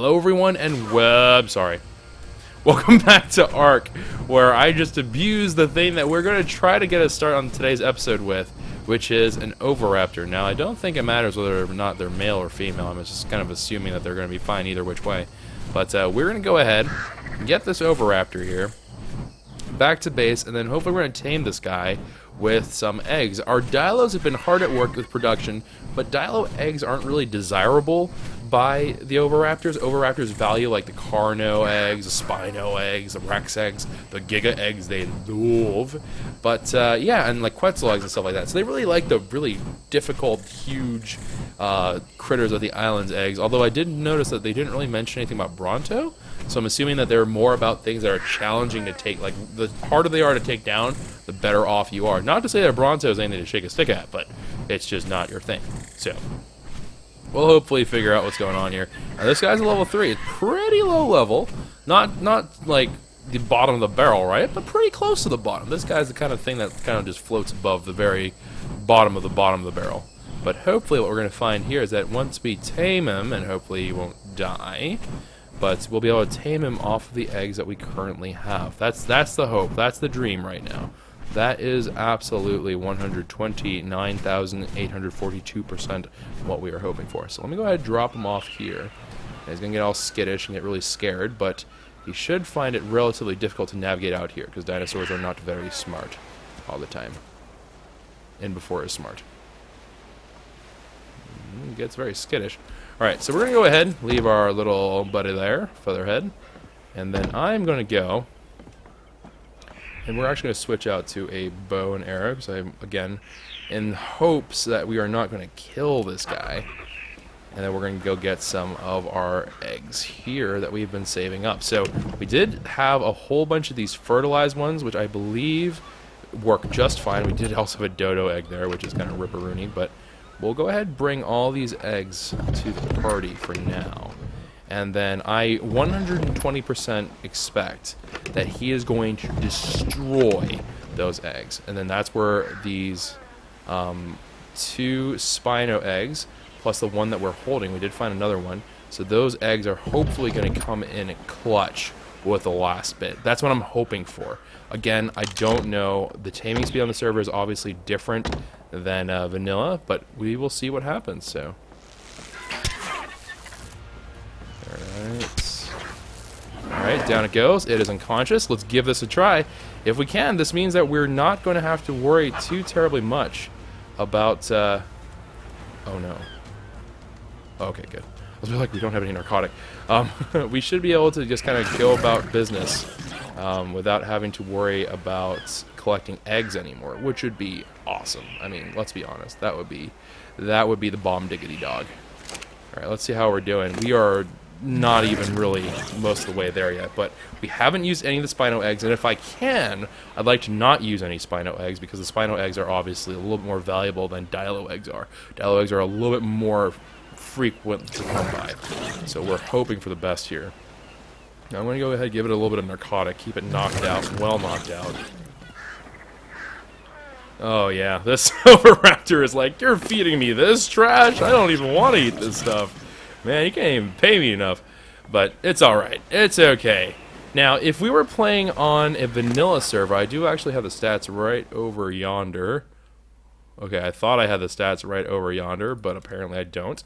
Hello everyone and welcome back to ARK, where I just abused the thing that we're going to try to get a start on today's episode with, which is an Oviraptor. Now I don't think it matters whether or not they're male or female. I'm just kind of assuming that they're going to be fine either which way. But we're going to go ahead and get this Oviraptor here back to base, and then hopefully we're going to tame this guy with some eggs. Our Dilos have been hard at work with production, but Dilo eggs aren't really desirable by the Oviraptors. Oviraptors value like the Carno eggs, the Spino eggs, the Rex eggs, the Giga eggs they love. But yeah, and like Quetzal eggs and stuff like that. So they really like the really difficult, huge critters of the island's eggs. Although I did notice that they didn't really mention anything about Bronto. So I'm assuming that they're more about things that are challenging to take. Like, the harder they are to take down, the better off you are. Not to say that Bronto is anything to shake a stick at, but it's just not your thing. So we'll hopefully figure out what's going on here. Now, this guy's a level 3. It's pretty low level. Not like the bottom of the barrel, right? But pretty close to the bottom. This guy's the kind of thing that kind of just floats above the very bottom of the barrel. But hopefully what we're going to find here is that once we tame him, and hopefully he won't die, but we'll be able to tame him off of the eggs that we currently have. That's the hope. That's the dream right now. That is absolutely 129,842% what we are hoping for. So let me go ahead and drop him off here. He's going to get all skittish and get really scared, but he should find it relatively difficult to navigate out here, because dinosaurs are not very smart all the time. And before is smart. He gets very skittish. Alright, so we're going to go ahead, leave our little buddy there, Featherhead, and then I'm going to go, and we're actually going to switch out to a bow and arrow, because I'm, again, in hopes that we are not going to kill this guy, and then we're going to go get some of our eggs here that we've been saving up. So we did have a whole bunch of these fertilized ones, which I believe work just fine. We did also have a dodo egg there, which is kind of ripperoony, but we'll go ahead and bring all these eggs to the party for now. And then I 120% expect that he is going to destroy those eggs. And then that's where these 2 Spino eggs, plus the one that we're holding, we did find another one. So those eggs are hopefully going to come in clutch with the last bit. That's what I'm hoping for. Again, I don't know. The taming speed on the server is obviously different than vanilla, but we will see what happens. So, alright, down it goes. It is unconscious. Let's give this a try. If we can, this means that we're not going to have to worry too terribly much about oh no. Okay, good. I was like, we don't have any narcotic. We should be able to just kind of go about business without having to worry about collecting eggs anymore, which would be awesome. I mean, let's be honest. That would be the bomb diggity dog. All right, let's see how we're doing. We are not even really most of the way there yet, but we haven't used any of the Spino eggs, and if I can, I'd like to not use any Spino eggs, because the Spino eggs are obviously a little bit more valuable than Dilo eggs are. Dilo eggs are a little bit more frequent to come by, so we're hoping for the best here. Now I'm going to go ahead and give it a little bit of narcotic, keep it knocked out, well knocked out. Oh yeah, this Oviraptor is like, you're feeding me this trash? I don't even want to eat this stuff. Man, you can't even pay me enough. But it's alright, it's okay. Now, if we were playing on a vanilla server, I do actually have the stats right over yonder. Okay, I thought I had the stats right over yonder, but apparently I don't.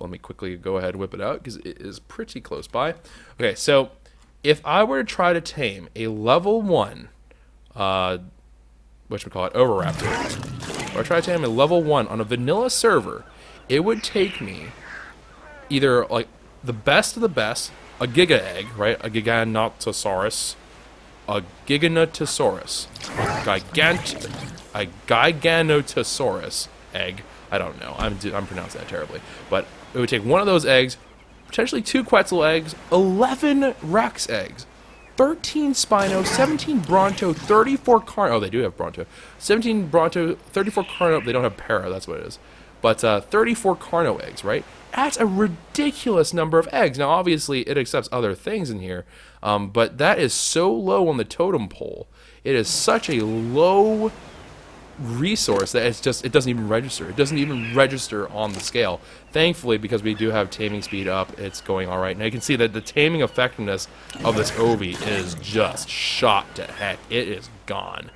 Let me quickly go ahead and whip it out, because it is pretty close by. Okay, so if I were to try to tame a level 1, whatchamacallit, Oviraptor, or try to tame a level 1 on a vanilla server, it would take me either, like, the best of the best, a Giga egg, right, a Giganotosaurus, a Giganotosaurus, a Giganotosaurus egg. I don't know. I'm pronouncing that terribly. But it would take one of those eggs, potentially 2 Quetzal eggs, 11 Rex eggs, 13 Spino, 17 Bronto, 34 Carno. Oh, they do have Bronto. 17 Bronto, 34 Carno. They don't have Para, that's what it is. But 34 Carno eggs, right? That's a ridiculous number of eggs. Now, obviously, it accepts other things in here, but that is so low on the totem pole. It is such a low resource that it doesn't even register. It doesn't even register on the scale. Thankfully, because we do have taming speed up, it's going all right. Now you can see that the taming effectiveness of this Ovi is just shot to heck. It is gone.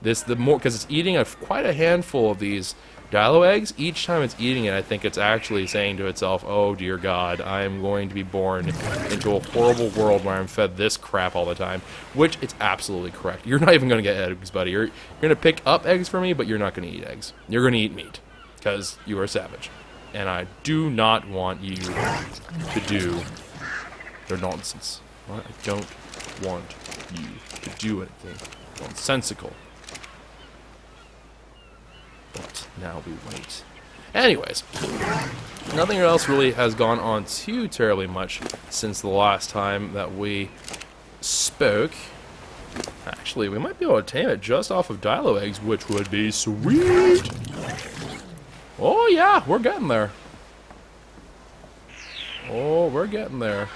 Because it's eating quite a handful of these Dilo eggs. Each time it's eating it, I think it's actually saying to itself, "Oh dear God, I am going to be born into a horrible world where I'm fed this crap all the time." Which it's absolutely correct. You're not even going to get eggs, buddy. You're going to pick up eggs for me, but you're not going to eat eggs. You're going to eat meat because you are a savage, and I do not want you to do your nonsense. I don't want you to do anything nonsensical. But now we wait. Anyways, nothing else really has gone on too terribly much since the last time that we spoke. Actually, we might be able to tame it just off of Dilo eggs, which would be sweet. Oh yeah, we're getting there. Oh, we're getting there.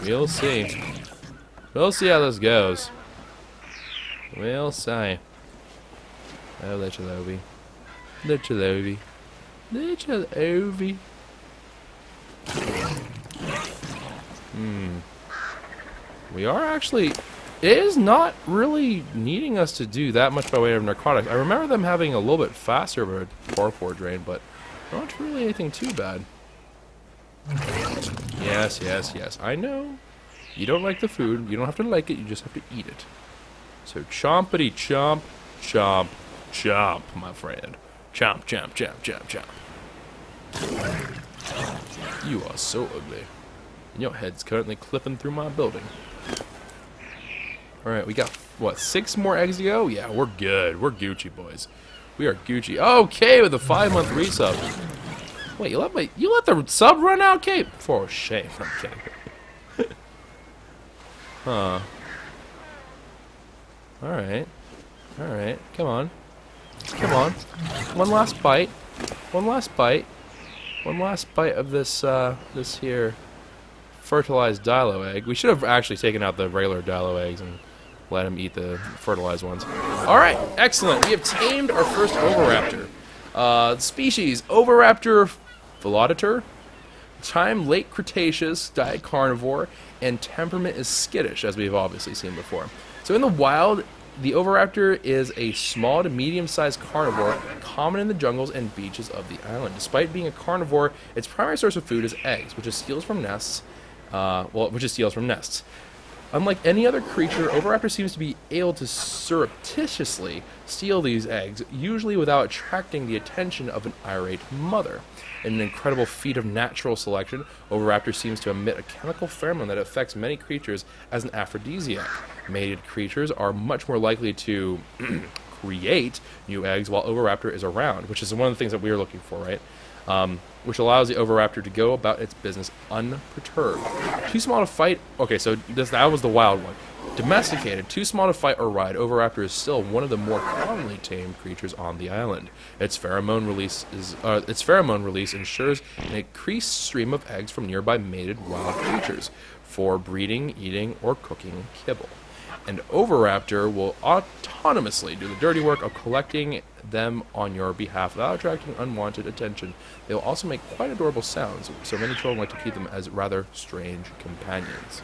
We'll see. We'll see how this goes. We'll see. Oh, little Ovi. Little Ovi. Little Ovi. We are actually... It is not really needing us to do that much by way of narcotics. I remember them having a little bit faster of a torpor drain, but not really anything too bad. Yes, yes, yes. I know. You don't like the food. You don't have to like it. You just have to eat it. So chompity chomp, chomp, chomp, my friend. Chomp, chomp, chomp, chomp, chomp. You are so ugly. And your head's currently clipping through my building. Alright, we got, what, 6 more eggs to go? Yeah, we're good. We're Gucci, boys. We are Gucci. Okay, with a 5-month resub. Wait, you let the sub run out, Kate? For shame, I'm kidding. Huh. Alright. Alright, come on. Come on. One last bite. One last bite. One last bite of this, this here fertilized Dilo egg. We should have actually taken out the regular Dilo eggs and let him eat the fertilized ones. Alright, excellent. We have tamed our first Oviraptor. Species, Oviraptor Velodator. Time, late Cretaceous, diet carnivore, and temperament is skittish, as we've obviously seen before. So in the wild, the Oviraptor is a small to medium-sized carnivore common in the jungles and beaches of the island. Despite being a carnivore, its primary source of food is eggs, which it steals from nests. Unlike any other creature, Oviraptor seems to be able to surreptitiously steal these eggs, usually without attracting the attention of an irate mother. In an incredible feat of natural selection, Oviraptor seems to emit a chemical pheromone that affects many creatures as an aphrodisiac. Mated creatures are much more likely to create new eggs while Oviraptor is around, which is one of the things that we are looking for, right? Which allows the Oviraptor to go about its business unperturbed. Too small to fight. Okay, so that was the wild one. Domesticated, too small to fight or ride, Oviraptor is still one of the more commonly tamed creatures on the island. Its pheromone release ensures an increased stream of eggs from nearby mated wild creatures for breeding, eating, or cooking kibble. And Oviraptor will autonomously do the dirty work of collecting them on your behalf without attracting unwanted attention. They will also make quite adorable sounds, so many children like to keep them as rather strange companions.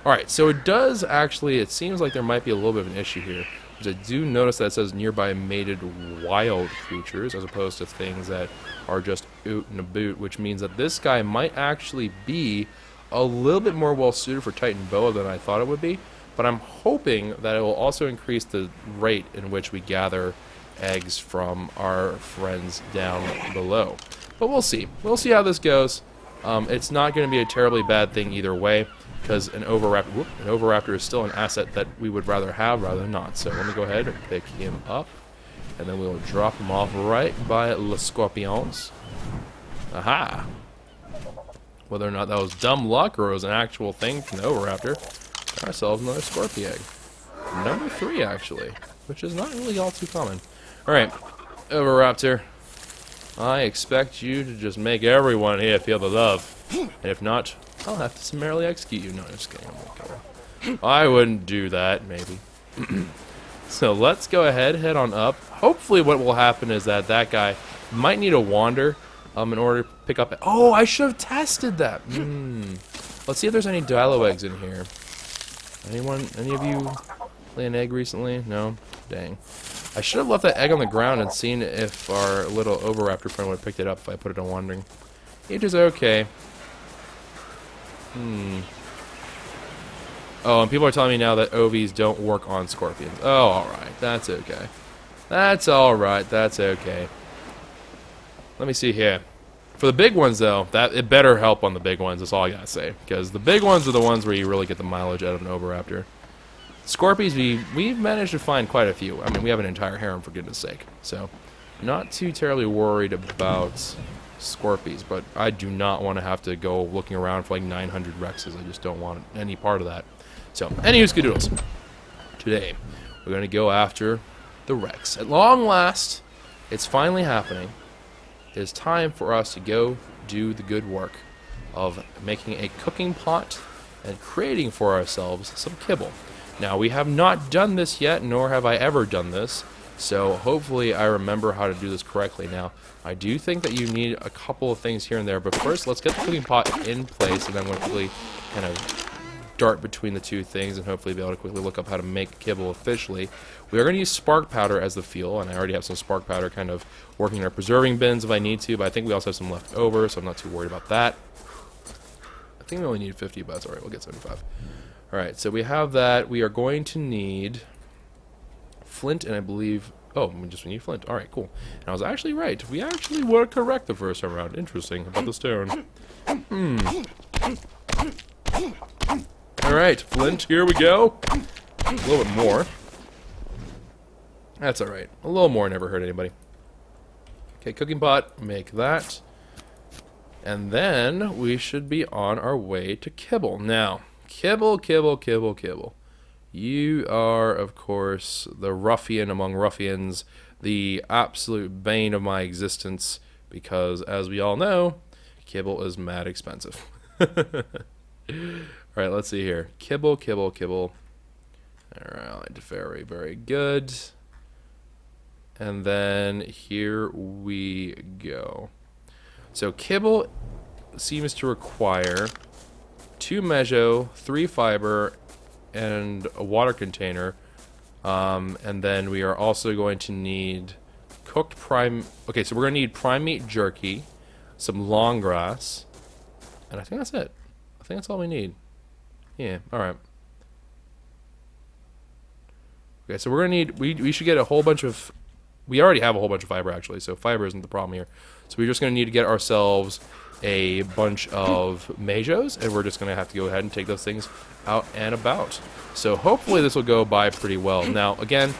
Alright, so it seems like there might be a little bit of an issue here. Because I do notice that it says nearby mated wild creatures, as opposed to things that are just out and about, which means that this guy might actually be a little bit more well-suited for Titan Boa than I thought it would be. But I'm hoping that it will also increase the rate in which we gather eggs from our friends down below. But we'll see. We'll see how this goes. It's not going to be a terribly bad thing either way, because an Oviraptor is still an asset that we would rather have rather than not. So let me go ahead and pick him up, and then we'll drop him off right by Les Scorpions. Aha! Whether or not that was dumb luck or it was an actual thing from the Oviraptor, got ourselves another Scorpion egg. Number 3, actually, which is not really all too common. Alright, Oviraptor, I expect you to just make everyone here feel the love. And if not, I'll have to summarily execute you. No, just kidding. I'm not kidding. I wouldn't do that, maybe. So let's go ahead, head on up. Hopefully what will happen is that guy might need a wander in order to pick up... Oh, I should have tested that. Let's see if there's any Dilo eggs in here. Any of you lay an egg recently? No? Dang. I should have left that egg on the ground and seen if our little Oviraptor friend would have picked it up if I put it on wandering. It is okay. Oh, and people are telling me now that OVs don't work on scorpions. Oh, alright. That's okay. That's alright. That's okay. Let me see here. For the big ones, though, it better help on the big ones. That's all I gotta say. Because the big ones are the ones where you really get the mileage out of an Oviraptor. Scorpies, we've managed to find quite a few. I mean, we have an entire harem, for goodness sake. So, not too terribly worried about Scorpies, but I do not want to have to go looking around for like 900 Rexes. I just don't want any part of that. So, anywho, Skadoodles. Today, we're going to go after the Rex. At long last, it's finally happening. It is time for us to go do the good work of making a cooking pot and creating for ourselves some kibble. Now, we have not done this yet, nor have I ever done this, so hopefully I remember how to do this correctly. Now, I do think that you need a couple of things here and there, but first, let's get the cooking pot in place, and then we'll quickly kind of dart between the two things and hopefully be able to quickly look up how to make kibble officially. We are going to use spark powder as the fuel, and I already have some spark powder kind of working in our preserving bins if I need to, but I think we also have some left over, so I'm not too worried about that. I think we only need 50, but that's alright, we'll get 75. Alright, so we have that. We are going to need flint, and I believe... Oh, we need flint. Alright, cool. And I was actually right. We actually were correct the first time around. Interesting about the stone. Alright, flint, here we go. A little bit more. That's alright. A little more never hurt anybody. Okay, cooking pot, make that. And then we should be on our way to kibble. Now, kibble. You are, of course, the ruffian among ruffians, the absolute bane of my existence, because, as we all know, kibble is mad expensive. Alright, let's see here. Kibble. Alright, very, very good. And then here we go. So kibble seems to require 2 mejo, 3 fiber, and a water container. And then we are also going to need cooked prime... Okay, so we're going to need prime meat jerky, some long grass, and I think that's it. I think that's all we need. Yeah, alright. Okay, so we're going to need... We should get a whole bunch of... We already have a whole bunch of fiber, actually, so fiber isn't the problem here. So we're just going to need to get ourselves a bunch of mejos, and we're just going to have to go ahead and take those things out and about. So hopefully this will go by pretty well. Now, again,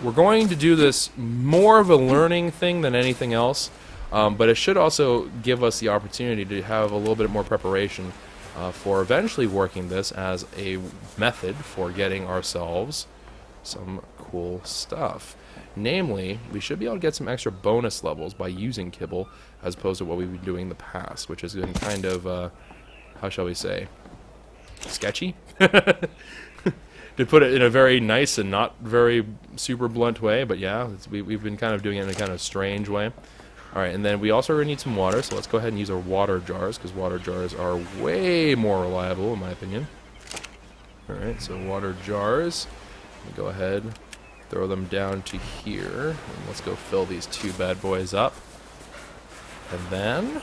we're going to do this more of a learning thing than anything else, but it should also give us the opportunity to have a little bit more preparation for eventually working this as a method for getting ourselves some cool stuff. Namely, we should be able to get some extra bonus levels by using kibble as opposed to what we've been doing in the past, which has been kind of, how shall we say, sketchy? To put it in a very nice and not very super blunt way, but yeah, we've been kind of doing it in a kind of strange way. Alright, and then we also really need some water, so let's go ahead and use our water jars, because water jars are way more reliable, in my opinion. Alright, so water jars. Let me go ahead, throw them down to here, and let's go fill these 2 bad boys up. And then,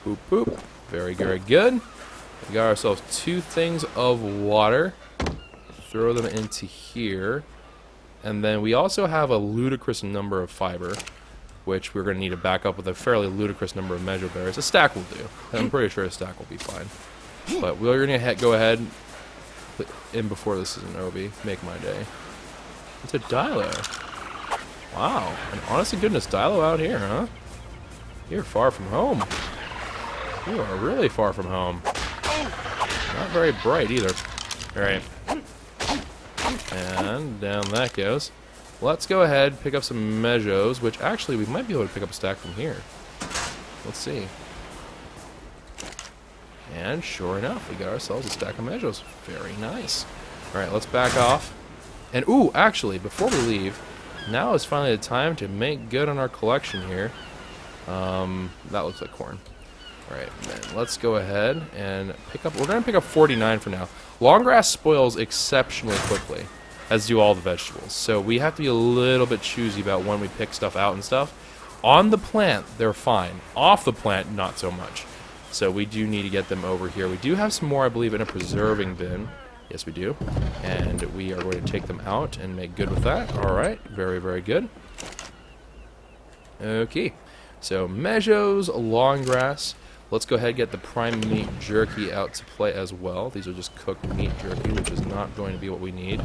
boop boop, very, very good. We got ourselves 2 things of water. Throw them into here. And then we also have a ludicrous number of fiber, which we're going to need to back up with a fairly ludicrous number of measure berries. A stack will do. I'm pretty sure a stack will be fine. But we're going to go ahead, put in before this is an OB, make my day. It's a Dilo. Wow. An honest to goodness Dilo out here, huh? You're far from home. You are really far from home. Not very bright either. Alright. And down that goes. Let's go ahead, pick up some mejos, which actually we might be able to pick up a stack from here. Let's see. And sure enough, we got ourselves a stack of measures. Very nice. Alright, let's back off. And, ooh, actually, before we leave, now is finally the time to make good on our collection here. That looks like corn. Alright, then let's go ahead and pick up... We're going to pick up 49 for now. Long grass spoils exceptionally quickly, as do all the vegetables. So we have to be a little bit choosy about when we pick stuff out and stuff. On the plant, they're fine. Off the plant, not so much. So we do need to get them over here. We do have some more, I believe, in a preserving bin. Yes, we do. And we are going to take them out and make good with that. Alright, very, very good. Okay, so meadows, long grass. Let's go ahead and get the prime meat jerky out to play as well. These are just cooked meat jerky, which is not going to be what we need.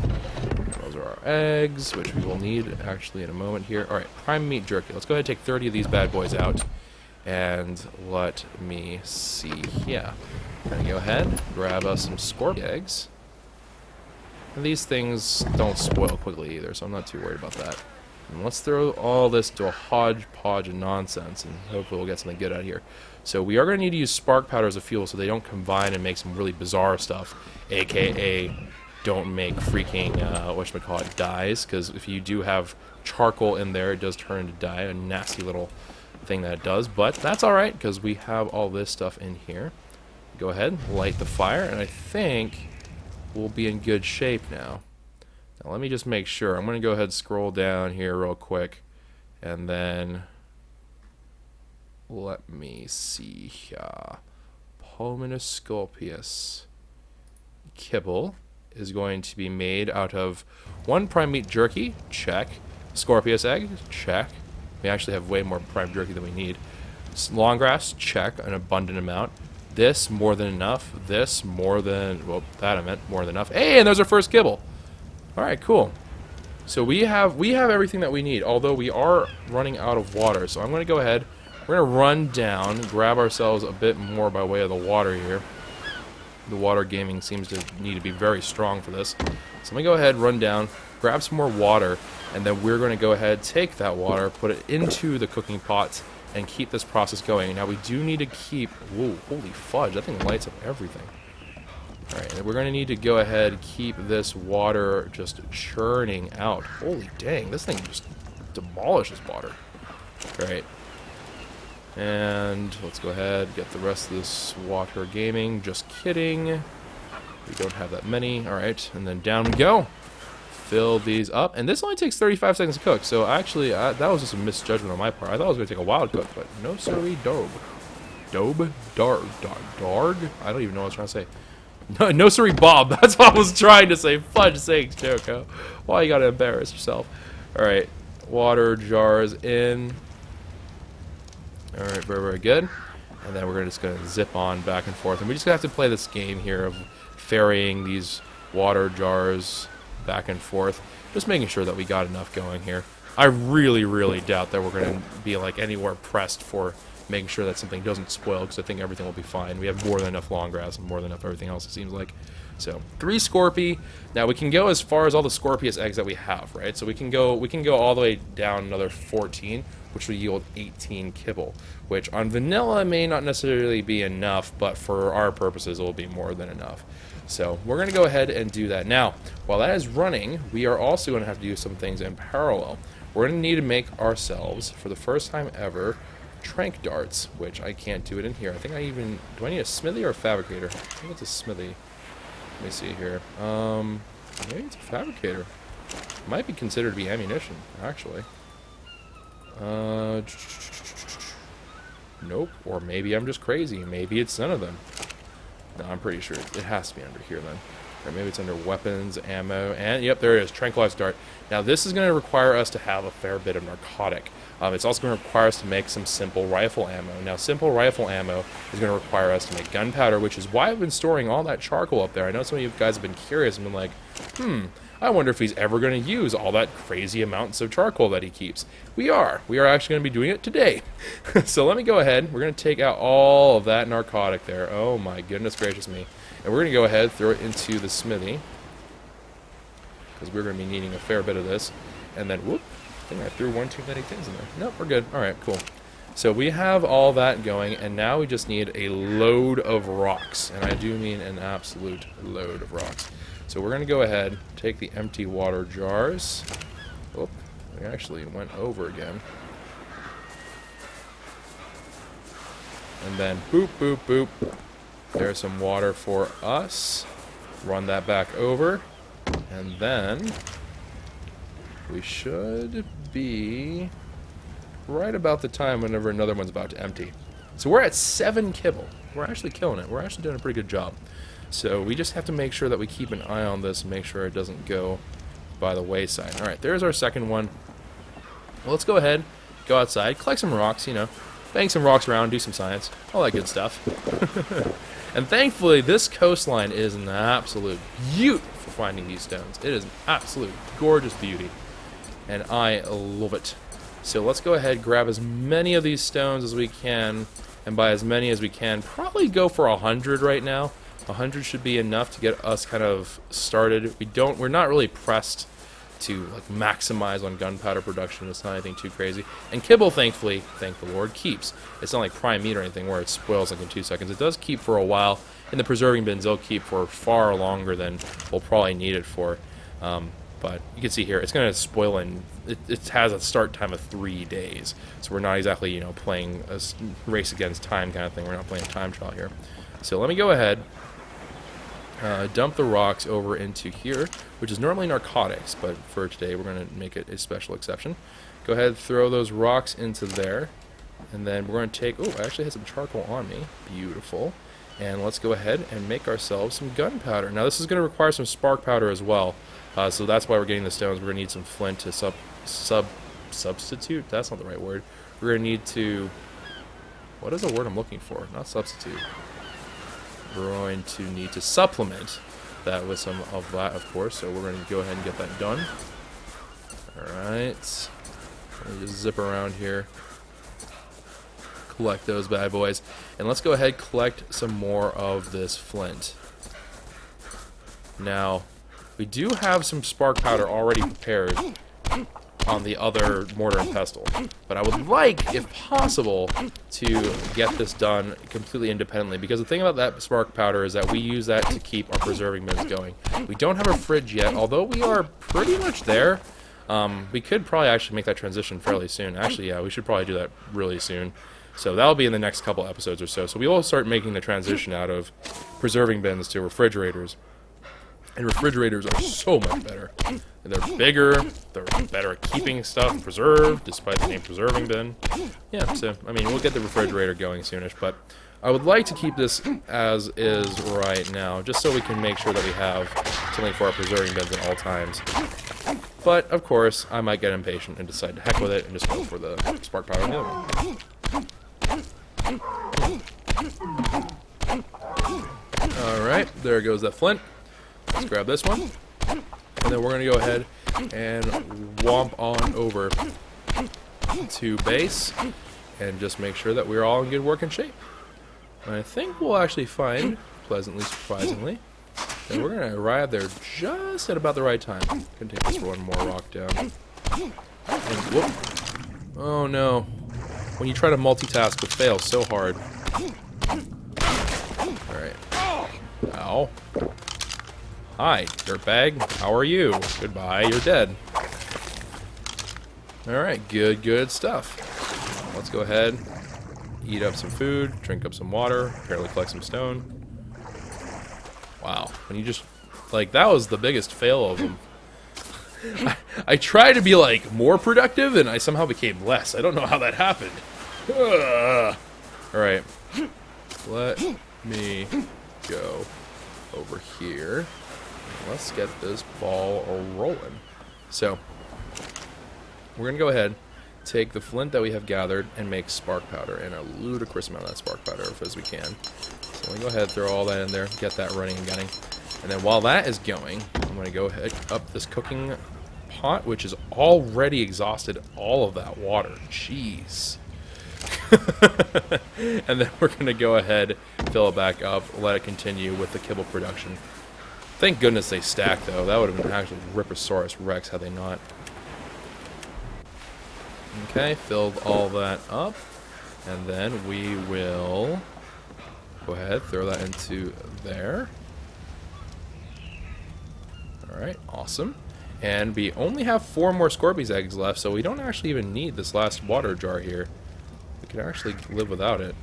Those are our eggs, which we will need actually in a moment here. Alright, prime meat jerky. Let's go ahead and take 30 of these bad boys out. And let me see. Yeah. Gonna go ahead, grab us some scorpion eggs. And these things don't spoil quickly either, so I'm not too worried about that. And let's throw all this to a hodgepodge of nonsense, and hopefully we'll get something good out of here. So we are going to need to use spark powder as a fuel so they don't combine and make some really bizarre stuff, aka don't make freaking, whatchamacallit, dyes, because if you do have charcoal in there, it does turn into dye, a nasty little thing that it does, but that's alright, because we have all this stuff in here. Go ahead, light the fire, and I think we'll be in good shape now. Now let me just make sure. I'm going to go ahead and scroll down here real quick, and then let me see here. Pulmonoscopius kibble is going to be made out of 1 prime meat jerky, check. Scorpius egg, check. We actually have way more prime jerky than we need. Long grass, check, an abundant amount. This, more than enough. This, more than... Well, that I meant more than enough. Hey, and there's our first kibble. Alright, cool. So we have everything that we need, although we are running out of water. So I'm going to go ahead. We're going to run down, grab ourselves a bit more by way of the water here. The water gaming seems to need to be very strong for this. So I'm going to go ahead, run down, grab some more water, and then we're going to go ahead, take that water, put it into the cooking pots, and keep this process going. Now we do need to keep... Whoa, holy fudge, that thing lights up everything. Alright, and we're going to need to go ahead, keep this water just churning out. Holy dang, this thing just demolishes water. Alright. And let's go ahead, get the rest of this water gaming. Just kidding. We don't have that many. Alright, and then down we go. Fill these up. And this only takes 35 seconds to cook, so actually, that was just a misjudgment on my part. I thought it was going to take a while to cook, but no siree, dobe. Dobe? Darg? I don't even know what I was trying to say. No siree, Bob. That's what I was trying to say. Fudge sakes, Choco. Why you gotta embarrass yourself? Alright, water jars in. Alright, very, very good. And then we're just going to zip on back and forth. And we just have to play this game here of ferrying these water jars back and forth. Just making sure that we got enough going here. I really, really doubt that we're going to be like anywhere pressed for making sure that something doesn't spoil, because I think everything will be fine. We have more than enough long grass and more than enough everything else, it seems like. So 3 Scorpy. Now we can go as far as all the Scorpius eggs that we have, right? So we can go all the way down another 14, which will yield 18 kibble, which on vanilla may not necessarily be enough, but for our purposes it will be more than enough. So we're going to go ahead and do that. Now, while that is running, we are also going to have to do some things in parallel. We're going to need to make ourselves, for the first time ever, trank darts, which I can't do it in here. I think do I need a smithy or a fabricator? I think it's a smithy. Let me see here. Maybe it's a fabricator. Might be considered to be ammunition, actually. Nope. Or maybe I'm just crazy. Maybe it's none of them. No, I'm pretty sure it has to be under here then. Or maybe it's under weapons, ammo, and yep, there it is, tranquilized dart. Now this is going to require us to have a fair bit of narcotic. It's also going to require us to make some simple rifle ammo. Now simple rifle ammo is going to require us to make gunpowder, which is why I've been storing all that charcoal up there. I know some of you guys have been curious and been like, I wonder if he's ever going to use all that crazy amounts of charcoal that he keeps. We are actually going to be doing it today. So let me go ahead. We're going to take out all of that narcotic there. Oh my goodness gracious me. And we're going to go ahead, throw it into the smithy, because we're going to be needing a fair bit of this. And then, whoop, I think I threw one too many things in there. Nope, we're good. Alright, cool. So we have all that going, and now we just need a load of rocks. And I do mean an absolute load of rocks. So we're going to go ahead, take the empty water jars. Oh, we actually went over again. And then boop, boop, boop. There's some water for us. Run that back over. And then we should be right about the time whenever another one's about to empty. So we're at 7 kibble. We're actually killing it. We're actually doing a pretty good job. So we just have to make sure that we keep an eye on this and make sure it doesn't go by the wayside. Alright, there's our second one. Well, let's go ahead, go outside, collect some rocks, you know, bang some rocks around, do some science, all that good stuff. And thankfully, this coastline is an absolute beaut for finding these stones. It is an absolute gorgeous beauty, and I love it. So let's go ahead, grab as many of these stones as we can, and by as many as we can, probably go for 100 right now. 100 should be enough to get us kind of started. We're not really pressed to like maximize on gunpowder production. It's not anything too crazy. And kibble, thankfully, thank the Lord, keeps. It's not like prime meat or anything where it spoils like in 2 seconds. It does keep for a while. In the preserving bins, they'll keep for far longer than we'll probably need it for. But you can see here, it's going to spoil in, it has a start time of 3 days. So we're not exactly, you know, playing a race against time kind of thing. We're not playing a time trial here. So let me go ahead, dump the rocks over into here, which is normally narcotics, but for today we're going to make it a special exception. Go ahead, throw those rocks into there, and then we're going to take, oh, I actually had some charcoal on me. Beautiful. And let's go ahead and make ourselves some gunpowder. Now this is going to require some spark powder as well. So that's why we're getting the stones. We're going to need some flint to substitute? That's not the right word. We're going to need to... What is the word I'm looking for? Not substitute. We're going to need to supplement that with some of that, of course. So we're going to go ahead and get that done. Alright. Let me just zip around here. Collect those bad boys. And let's go ahead and collect some more of this flint. Now... we do have some spark powder already prepared on the other mortar and pestle, but I would like, if possible, to get this done completely independently, because the thing about that spark powder is that we use that to keep our preserving bins going. We don't have a fridge yet, although we are pretty much there. We could probably actually make that transition fairly soon. Actually, yeah, we should probably do that really soon. So that'll be in the next couple episodes or so. So we will start making the transition out of preserving bins to refrigerators. And refrigerators are so much better. They're bigger, they're better at keeping stuff preserved, despite the name preserving bin. Yeah, so, I mean, we'll get the refrigerator going soonish, but I would like to keep this as is right now, just so we can make sure that we have something for our preserving bins at all times. But, of course, I might get impatient and decide to heck with it and just go for the spark powder and the other one. Alright, there goes that flint. Let's grab this one, and then we're going to go ahead and womp on over to base and just make sure that we're all in good working shape. And I think we'll actually find, pleasantly surprisingly, that we're going to arrive there just at about the right time. Going to take this one more rock down. And whoop. Oh no. When you try to multitask, it fails so hard. Alright. Ow. Hi, dirtbag. How are you? Goodbye, you're dead. Alright, good stuff. Let's go ahead, eat up some food, drink up some water, apparently collect some stone. Wow, when you just... like, that was the biggest fail of them. I tried to be, like, more productive, and I somehow became less. I don't know how that happened. Alright. Let me go over here. Let's get this ball rolling. So, we're going to go ahead, take the flint that we have gathered, and make spark powder, and a ludicrous amount of that spark powder as we can. So we go ahead, throw all that in there, get that running and gunning. And then while that is going, I'm going to go ahead up this cooking pot, which has already exhausted all of that water. Jeez. And then we're going to go ahead, fill it back up, let it continue with the kibble production. Thank goodness they stacked, though. That would have been actually Ripposaurus Rex had they not. Okay, filled all that up. And then we will go ahead, throw that into there. Alright, awesome. And we only have 4 more Scorpius eggs left, so we don't actually even need this last water jar here. We can actually live without it.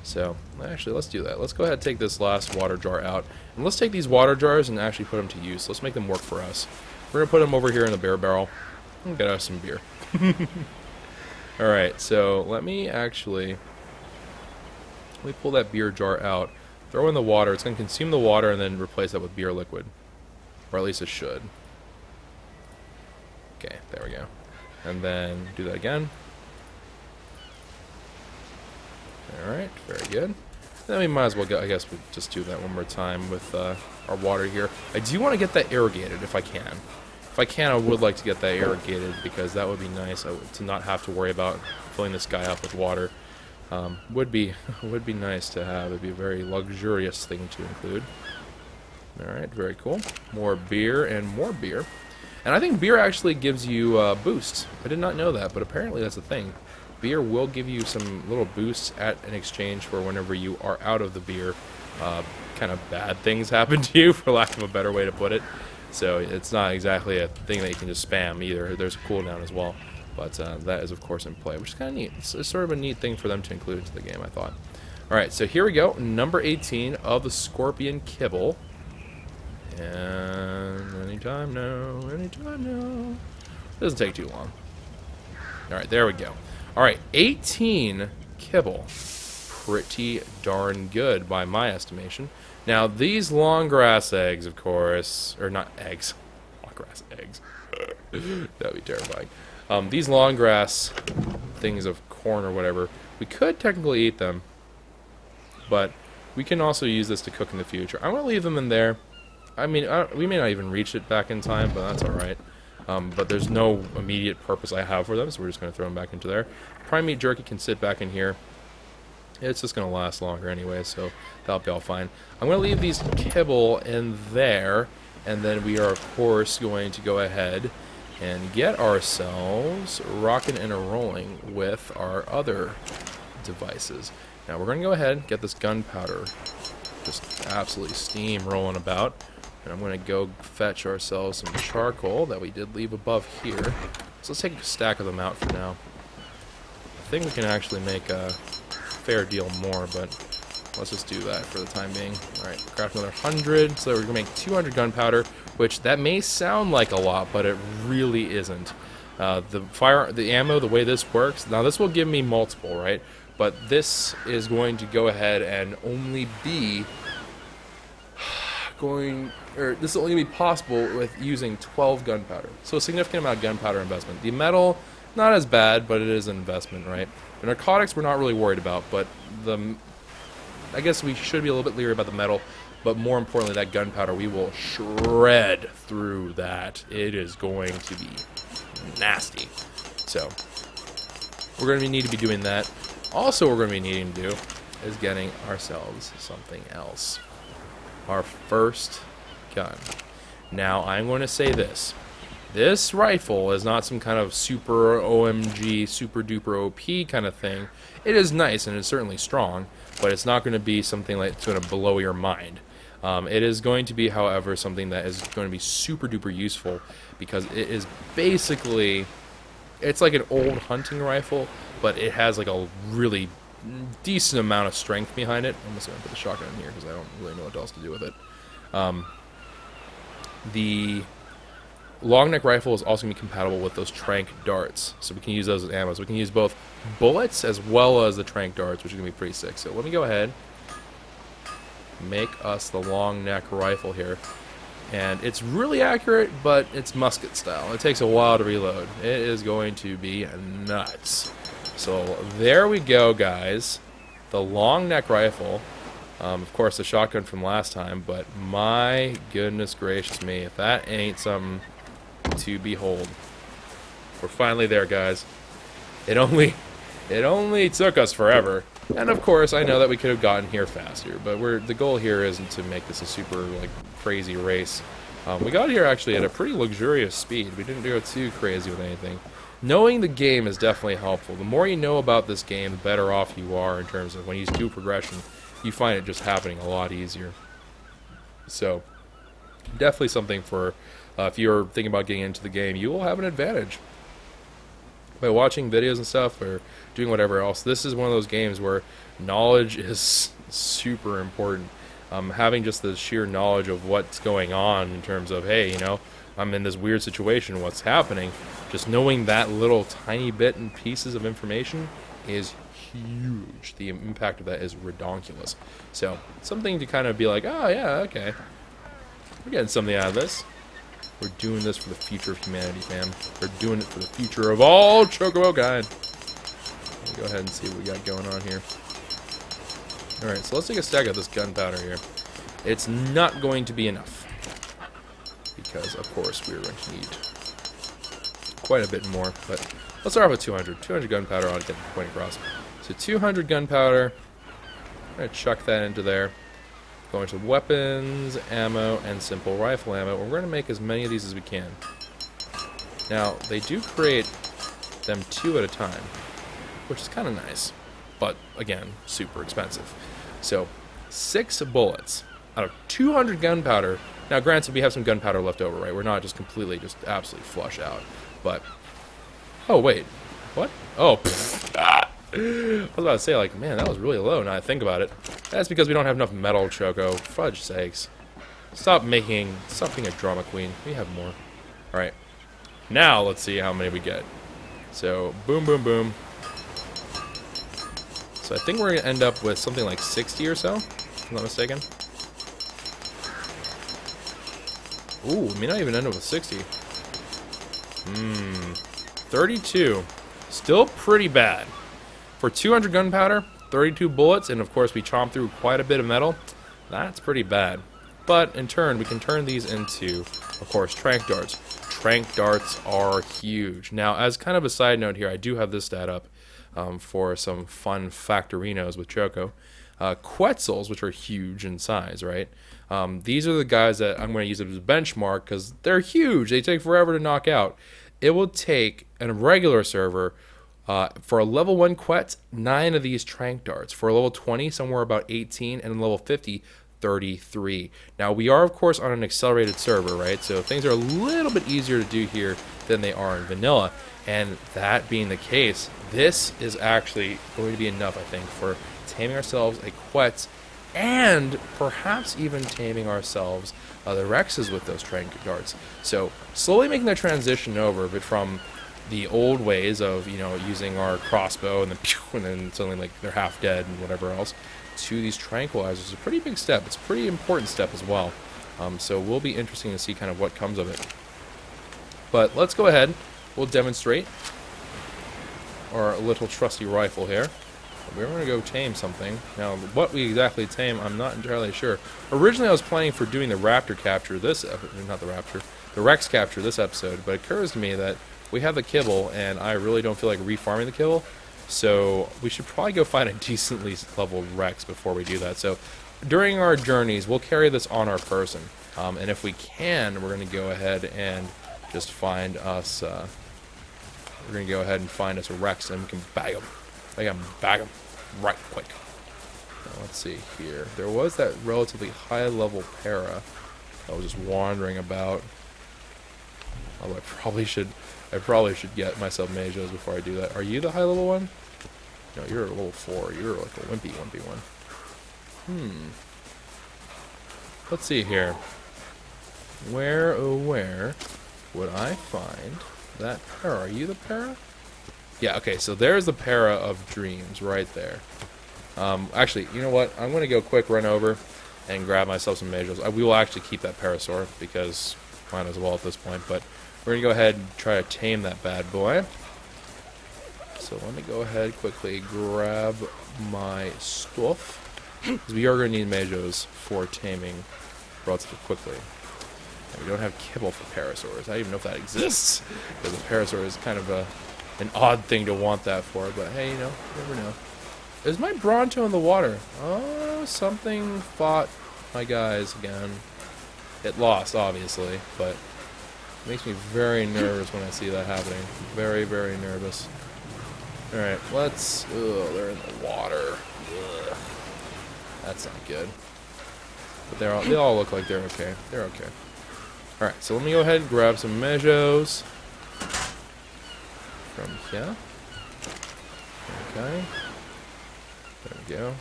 So, actually, let's do that. Let's go ahead and take this last water jar out. And let's take these water jars and actually put them to use. Let's make them work for us. We're going to put them over here in the bear barrel. And get us some beer. Alright, so let me pull that beer jar out. Throw in the water. It's going to consume the water and then replace that with beer liquid. Or at least it should. Okay, there we go. And then do that again. Alright, very good. Then we might as well go, I guess we'll just do that one more time with our water here. I do want to get that irrigated if I can. If I can, I would like to get that irrigated because that would be nice to not have to worry about filling this guy up with water. Would be nice to have. It'd be a very luxurious thing to include. Alright, very cool. More beer and more beer. And I think beer actually gives you boosts. I did not know that, but apparently that's a thing. Beer will give you some little boosts in exchange for whenever you are out of the beer, kind of bad things happen to you, for lack of a better way to put it. So it's not exactly a thing that you can just spam either. There's a cooldown as well. But that is, of course, in play, which is kind of neat. It's sort of a neat thing for them to include into the game, I thought. Alright, so here we go. Number 18 of the Scorpion Kibble. And anytime now, anytime now. Doesn't take too long. Alright, there we go. Alright, 18 kibble. Pretty darn good by my estimation. Now, these long grass eggs, of course, or not eggs, long grass eggs. That'd be terrifying. These long grass things of corn or whatever, we could technically eat them, but we can also use this to cook in the future. I'm going to leave them in there. I mean, we may not even reach it back in time, but that's alright. But there's no immediate purpose I have for them, so we're just going to throw them back into there. Prime meat jerky can sit back in here. It's just going to last longer anyway, so that'll be all fine. I'm going to leave these kibble in there, and then we are, of course, going to go ahead and get ourselves rocking and rolling with our other devices. Now, we're going to go ahead and get this gunpowder just absolutely steam rolling about. And I'm going to go fetch ourselves some charcoal that we did leave above here. So let's take a stack of them out for now. I think we can actually make a fair deal more, but let's just do that for the time being. Alright, craft another 100, so we're going to make 200 gunpowder, which that may sound like a lot, but it really isn't. The ammo, the way this works, now this will give me multiple, right? But this is going to go ahead and only be this will only be possible with using 12 gunpowder. So a significant amount of gunpowder investment. The metal, not as bad, but it is an investment, right? The narcotics we're not really worried about, but I guess we should be a little bit leery about the metal, but more importantly, that gunpowder, we will shred through that. It is going to be nasty. So we're going to need to be doing that. Also, we're going to be needing to do is getting ourselves something else. Our first gun. Now, I'm going to say this. This rifle is not some kind of super OMG, super duper OP kind of thing. It is nice and it's certainly strong, but it's not going to be something that's going to blow your mind. It is going to be, however, something that is going to be super duper useful because it is basically, it's like an old hunting rifle, but it has like a really decent amount of strength behind it. I'm just going to put the shotgun in here because I don't really know what else to do with it. The long neck rifle is also going to be compatible with those trank darts, so we can use those as ammo. So we can use both bullets as well as the trank darts, which is going to be pretty sick. So let me go ahead, make us the long neck rifle here. And it's really accurate, but it's musket style. It takes a while to reload. It is going to be nuts. So there we go, guys. The long neck rifle. Of course, the shotgun from last time, but my goodness gracious me, if that ain't something to behold. We're finally there, guys. It only took us forever. And of course, I know that we could have gotten here faster, but the goal here isn't to make this a super crazy race. We got here actually at a pretty luxurious speed. We didn't go too crazy with anything. knowing the game is definitely helpful. The more you know about this game, the better off you are in terms of when you do progression. You find it just happening a lot easier. So, definitely something for if you're thinking about getting into the game, you will have an advantage. By watching videos and stuff or doing whatever else, this is one of those games where knowledge is super important. Having just the sheer knowledge of what's going on in terms of, hey, you know, I'm in this weird situation, what's happening, just knowing that little tiny bit and pieces of information is huge. The impact of that is redonkulous. So, something to kind of be like, oh yeah, okay, we're getting something out of this. We're doing this for the future of humanity, fam. We're doing it for the future of all Chocobo kind. Let me go ahead and see what we got going on here. Alright, so let's take a stack of this gunpowder here. It's not going to be enough, because, of course, we're going to need quite a bit more. But let's start off with 200. 200 gunpowder on to get the point across. So 200 gunpowder. I'm going to chuck that into there. Going to weapons, ammo, and simple rifle ammo. We're going to make as many of these as we can. Now, they do create them 2 at a time, which is kind of nice. But, again, super expensive. So, 6 bullets out of 200 gunpowder. Now, granted, we have some gunpowder left over, right? We're not just completely, just absolutely flush out. But, oh, wait. What? Oh, I was about to say, like, man, that was really low now I think about it. That's because we don't have enough metal, Choco. Fudge sakes. Stop being a drama queen. We have more. Alright. Now, let's see how many we get. So, boom, boom, boom. So I think we're going to end up with something like 60 or so, if I'm not mistaken. Ooh, we may not even end up with 60. 32. Still pretty bad. For 200 gunpowder, 32 bullets, and of course we chomp through quite a bit of metal, that's pretty bad. But in turn, we can turn these into, of course, tranq darts. Tranq darts are huge. Now, as kind of a side note here, I do have this stat up for some fun factorinos with Choco. Quetzals, which are huge in size, right? These are the guys that I'm going to use as a benchmark because they're huge. They take forever to knock out. It will take, in a regular server, for a level 1 Kwehs, 9 of these tranq darts. For a level 20, somewhere about 18, and level 50, 33. Now, we are, of course, on an accelerated server, right? So things are a little bit easier to do here than they are in vanilla. And that being the case, this is actually going to be enough, I think, for taming ourselves a Kwehs and perhaps even taming ourselves the Rexes with those tranq darts. So slowly making the transition over, but from the old ways of, you know, using our crossbow and then pew, and then suddenly like they're half dead and whatever else, to these tranquilizers is a pretty big step. It's a pretty important step as well. So will be interesting to see kind of what comes of it. But let's go ahead. We'll demonstrate our little trusty rifle here. We're going to go tame something. Now, what we exactly tame, I'm not entirely sure. Originally, I was planning for doing the raptor capture this, not the raptor, the Rex capture this episode, but it occurs to me that we have the kibble, and I really don't feel like refarming the kibble, so we should probably go find a decently leveled Rex before we do that. So during our journeys, we'll carry this on our person, and if we can, we're going to go ahead and just find us, we're going to go ahead and find us a Rex, and we can bag him. I can bag him right quick. Now, let's see here. There was that relatively high level para that was just wandering about. Although I probably should get myself Majos before I do that. Are you the high level one? No, you're a level 4. You're like a wimpy one. Let's see here. Where, oh where, would I find that para? Are you the para? Yeah, okay, so there's the para of dreams right there. Actually, you know what? I'm going to go quick run over and grab myself some Majos. We will actually keep that parasaur because might as well at this point, but we're going to go ahead and try to tame that bad boy. So let me go ahead quickly grab my stuff, because we are going to need Majos for taming relatively quickly. And we don't have kibble for parasaurs. I don't even know if that exists, because a parasaur is kind of an odd thing to want that for, but hey, you know, you never know. Is my Bronto in the water? Oh, something fought my guys again. It lost, obviously, but Makes me very nervous when I see that happening. Very, very nervous. Alright, let's... Ugh, they're in the water. Ugh. That's not good. But they all look like they're okay. They're okay. Alright, so let me go ahead and grab some Mejos. From here. Okay. There we go.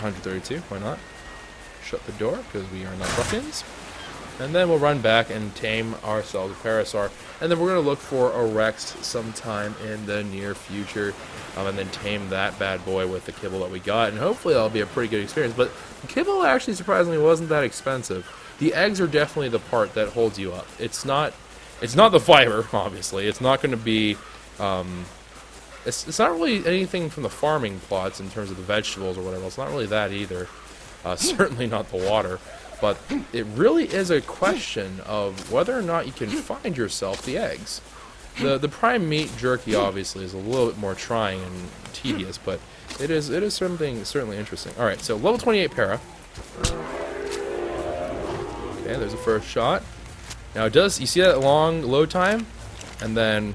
132, why not? Shut the door, because we are not ruffians. And then we'll run back and tame ourselves a parasaur. And then we're going to look for a Rex sometime in the near future. And then tame that bad boy with the kibble that we got. And hopefully that'll be a pretty good experience. But the kibble actually surprisingly wasn't that expensive. The eggs are definitely the part that holds you up. It's not the fiber, obviously. It's not going to be... It's not really anything from the farming plots in terms of the vegetables or whatever. It's not really that either. Certainly not the water. But it really is a question of whether or not you can find yourself the eggs. The prime meat jerky obviously is a little bit more trying and tedious, but it is something certainly interesting. All right, so level 28 para. Okay, there's the first shot. Now you see that long load time, and then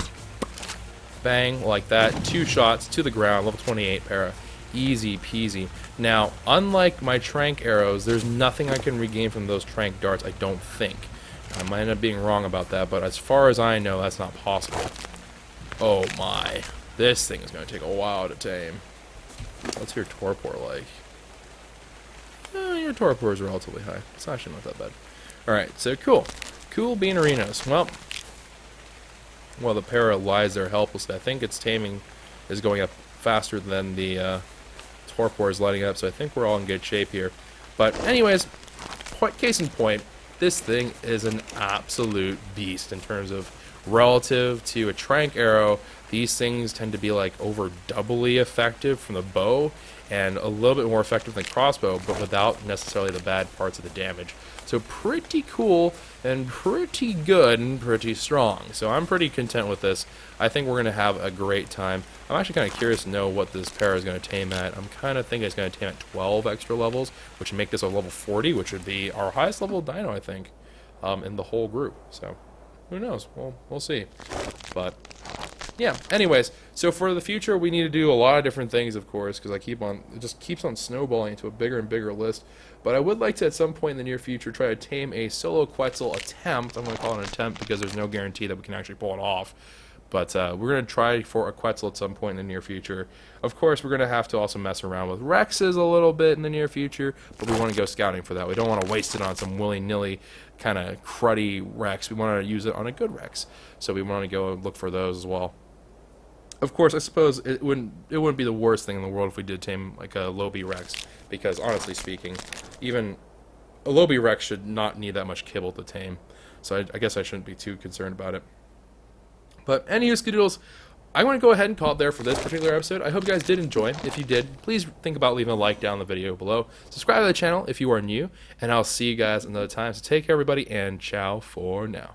bang like that, 2 shots to the ground. Level 28 para. Easy peasy. Now, unlike my trank arrows, there's nothing I can regain from those trank darts, I don't think. I might end up being wrong about that, but as far as I know, that's not possible. Oh my. This thing is going to take a while to tame. What's your torpor like? Your torpor is relatively high. It's actually not that bad. Alright, so cool. Cool beanerinos. Well, the para lies there helplessly. I think its taming is going up faster than the torpor is lighting up, so I think we're all in good shape here. But anyways, case in point, this thing is an absolute beast in terms of relative to a trank arrow. These things tend to be like over doubly effective from the bow and a little bit more effective than crossbow, but without necessarily the bad parts of the damage. So pretty cool and pretty good and pretty strong. So I'm pretty content with this. I think we're going to have a great time. I'm actually kind of curious to know what this para is going to tame at. I'm kind of thinking it's going to tame at 12 extra levels, which would make this a level 40, which would be our highest level dino, I think, in the whole group. So who knows? We'll see. But yeah, anyways, so for the future, we need to do a lot of different things, of course, because it just keeps on snowballing into a bigger and bigger list. But I would like to, at some point in the near future, try to tame a solo Quetzal attempt. I'm going to call it an attempt because there's no guarantee that we can actually pull it off. But we're going to try for a Quetzal at some point in the near future. Of course, we're going to have to also mess around with Rexes a little bit in the near future, but we want to go scouting for that. We don't want to waste it on some willy-nilly kind of cruddy Rex. We want to use it on a good Rex. So we want to go look for those as well. Of course, I suppose it wouldn't be the worst thing in the world if we did tame like a Lobi Rex, because honestly speaking, even a Lobi Rex should not need that much kibble to tame. So I guess I shouldn't be too concerned about it. But anywho, Skadoodles, I'm going to go ahead and call it there for this particular episode. I hope you guys did enjoy. If you did, please think about leaving a like down the video below. Subscribe to the channel if you are new, and I'll see you guys another time. So take care, everybody, and ciao for now.